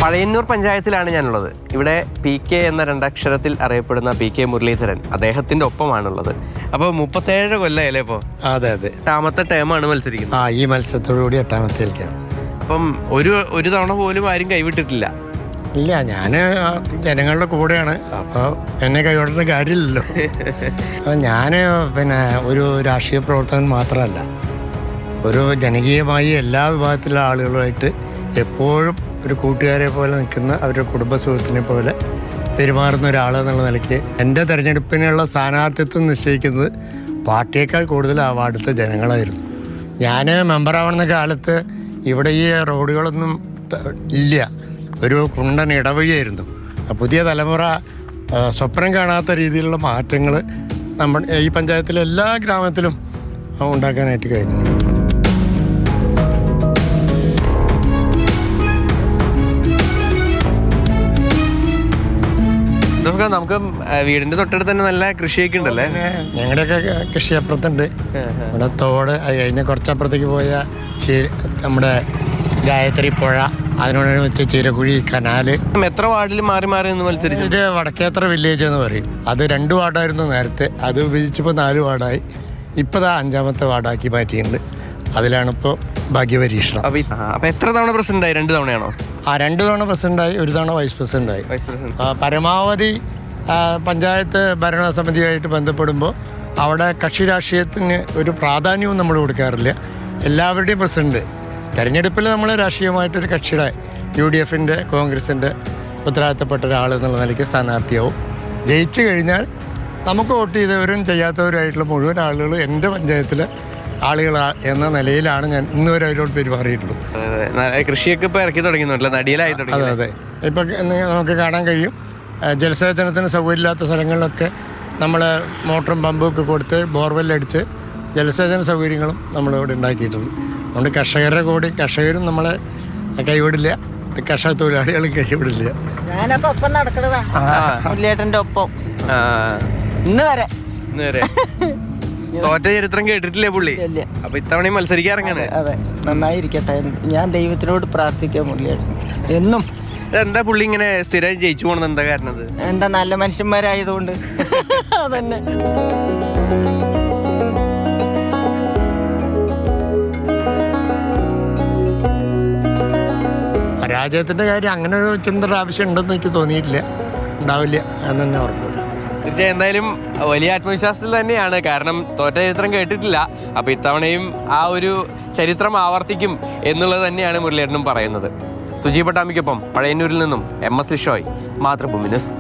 പഴയന്നൂർ പഞ്ചായത്തിലാണ് ഞാനുള്ളത്. ഇവിടെ PK എന്ന രണ്ടക്ഷരത്തിൽ അറിയപ്പെടുന്ന PK മുരളീധരൻ അദ്ദേഹത്തിൻ്റെ ഒപ്പമാണുള്ളത്. അപ്പോൾ 37 കൊല്ലമല്ലേ ഇപ്പോൾ? അതെ അതെ, 8ാമത്തെ ടേമാണ് മത്സരിക്കുന്നത്. ഈ മത്സരത്തോടുകൂടി 8ാമത്തേക്കാണ്. അപ്പം ഒരു തവണ പോലും ആരും കൈവിട്ടിട്ടില്ല. ഇല്ല, ഞാൻ ജനങ്ങളുടെ കൂടെയാണ്. അപ്പോൾ എന്നെ കൈവിടേണ്ട കാര്യമില്ലല്ലോ. അപ്പം ഞാൻ ഒരു രാഷ്ട്രീയ പ്രവർത്തകൻ മാത്രമല്ല, ഒരു ജനകീയമായി എല്ലാ വിഭാഗത്തിലുള്ള ആളുകളുമായിട്ട് എപ്പോഴും ഒരു കൂട്ടുകാരെ പോലെ നിൽക്കുന്ന, അവരുടെ കുടുംബ സുഹൃത്തിനെ പോലെ പെരുമാറുന്ന ഒരാളെന്നുള്ള നിലയ്ക്ക് എൻ്റെ തെരഞ്ഞെടുപ്പിനുള്ള സ്ഥാനാർത്ഥിത്വം നിശ്ചയിക്കുന്നത് പാർട്ടിയേക്കാൾ കൂടുതൽ ആ വാർഡിലത്തെ ജനങ്ങളായിരുന്നു. ഞാൻ മെമ്പറാവുന്ന കാലത്ത് ഇവിടെ ഈ റോഡുകളൊന്നും ഇല്ല, ഒരു കുണ്ടൻ ഇടവഴിയായിരുന്നു. പുതിയ തലമുറ സ്വപ്നം കാണാത്ത രീതിയിലുള്ള മാറ്റങ്ങൾ ഈ പഞ്ചായത്തിലെ എല്ലാ ഗ്രാമത്തിലും ഉണ്ടാക്കാനായിട്ട് കഴിഞ്ഞു. നമുക്ക് വീടിന്റെ തൊട്ടടുത്ത് തന്നെ നല്ല കൃഷിയൊക്കെ ഉണ്ടല്ലേ? ഞങ്ങളുടെയൊക്കെ കൃഷി അപ്പുറത്തുണ്ട്. ഇവിടെ തോട്, അത് കഴിഞ്ഞ് കുറച്ചപ്പുറത്തേക്ക് പോയ നമ്മുടെ ഗായത്രി പുഴ, അതിനോടനുബന്ധിച്ച് ചീരക്കുഴി, കനാല്. എത്ര വാർഡിൽ മാറി മാറി ഒന്ന് മത്സരിച്ചു? ഇത് വടക്കേത്ര വില്ലേജ് എന്ന് പറയും. അത് 2 വാർഡായിരുന്നു നേരത്തെ, അത് വിഭജിച്ചപ്പോൾ 4 വാർഡായി. ഇപ്പോൾ 5ാമത്തെ വാർഡാക്കി മാറ്റിയിട്ടുണ്ട്. അതിലാണിപ്പോൾ ഭാഗ്യപരീക്ഷണം. അപ്പൊ എത്ര തവണ പ്രസിഡന്റായി? 2 തവണയാണോ? 2 തവണ പ്രസിഡന്റായി, 1 തവണ വൈസ് പ്രസിഡന്റായി. പരമാവധി പഞ്ചായത്ത് ഭരണസമിതിയായിട്ട് ബന്ധപ്പെടുമ്പോൾ അവിടെ കക്ഷി രാഷ്ട്രീയത്തിന് ഒരു പ്രാധാന്യവും നമ്മൾ കൊടുക്കാറില്ല. എല്ലാവരുടെയും പ്രസിഡന്റ്. തെരഞ്ഞെടുപ്പിൽ നമ്മൾ രാഷ്ട്രീയമായിട്ടൊരു കക്ഷിയുടെ UDFൻ്റെ കോൺഗ്രസിൻ്റെ ഉത്തരവാദിത്തപ്പെട്ട ഒരാൾ എന്നുള്ള നിലയ്ക്ക് സ്ഥാനാർത്ഥിയാവും. ജയിച്ചു കഴിഞ്ഞാൽ നമുക്ക് വോട്ട് ചെയ്തവരും ചെയ്യാത്തവരുമായിട്ടുള്ള മുഴുവൻ ആളുകൾ എൻ്റെ പഞ്ചായത്തിലെ ആളുകൾ എന്ന നിലയിലാണ് ഞാൻ ഇന്നുവരെ അവരോട് പെരുമാറിയിട്ടുള്ളൂ. കൃഷിയൊക്കെ ഇപ്പോൾ ഇറക്കി തുടങ്ങിയിട്ടുണ്ടല്ലോ, നടിയിലായി തുടങ്ങി. അതെ അതെ, ഇപ്പം നമുക്ക് കാണാൻ കഴിയും. ജലസേചനത്തിന് സൗകര്യമില്ലാത്ത സ്ഥലങ്ങളിലൊക്കെ നമ്മൾ മോട്ടറും പമ്പും ഒക്കെ കൊടുത്ത് ബോർവെല്ലടിച്ച് ജലസേചന സൗകര്യങ്ങളും നമ്മളിവിടെ ഉണ്ടാക്കിയിട്ടുണ്ട്. അതുകൊണ്ട് കർഷകരും നമ്മളെ കൈവിടില്ല, കർഷക തൊഴിലാളികളും കൈവിടില്ല. ഞാനൊക്കെ ഒപ്പം നടക്കണതാ, മുരളിയേട്ടൻ്റെ ഒപ്പം ഇന്ന് വരെ. തോറ്റ ചരിത്രം കേട്ടിട്ടില്ലേ പുള്ളി? അപ്പൊ ഇത്തവണയും മത്സരിക്കാറങ്ങാണ്. അതെ, നന്നായിരിക്കട്ടെ. ഞാൻ ദൈവത്തിനോട് പ്രാർത്ഥിക്കാം മുരളിയേട്ടൻ എന്നും. എന്താ പുള്ളി ഇങ്ങനെ സ്ഥിരം ജയിച്ചു പോകണമെന്ന് എന്താ കാരണം? എന്താ, നല്ല മനുഷ്യന്മാരായതുകൊണ്ട്. അതന്നെ. പരാജയത്തിൻ്റെ കാര്യം അങ്ങനെ ഒരു ചിന്തയുടെ ആവശ്യം ഉണ്ടെന്ന് എനിക്ക് തോന്നിയിട്ടില്ല, ഉണ്ടാവില്ല എന്ന് തന്നെ ഉറപ്പില്ല. എന്തായാലും വലിയ ആത്മവിശ്വാസത്തിൽ തന്നെയാണ്, കാരണം തോറ്റ ചരിത്രം കേട്ടിട്ടില്ല. അപ്പോൾ ഇത്തവണയും ആ ഒരു ചരിത്രം ആവർത്തിക്കും എന്നുള്ളത് തന്നെയാണ് മുരളിയേട്ടനും പറയുന്നത്. സുജി പട്ടാമ്പിക്കൊപ്പം പഴയന്നൂരിൽ നിന്നും MS ലിഷോയ്, മാതൃഭൂമി ന്യൂസ്.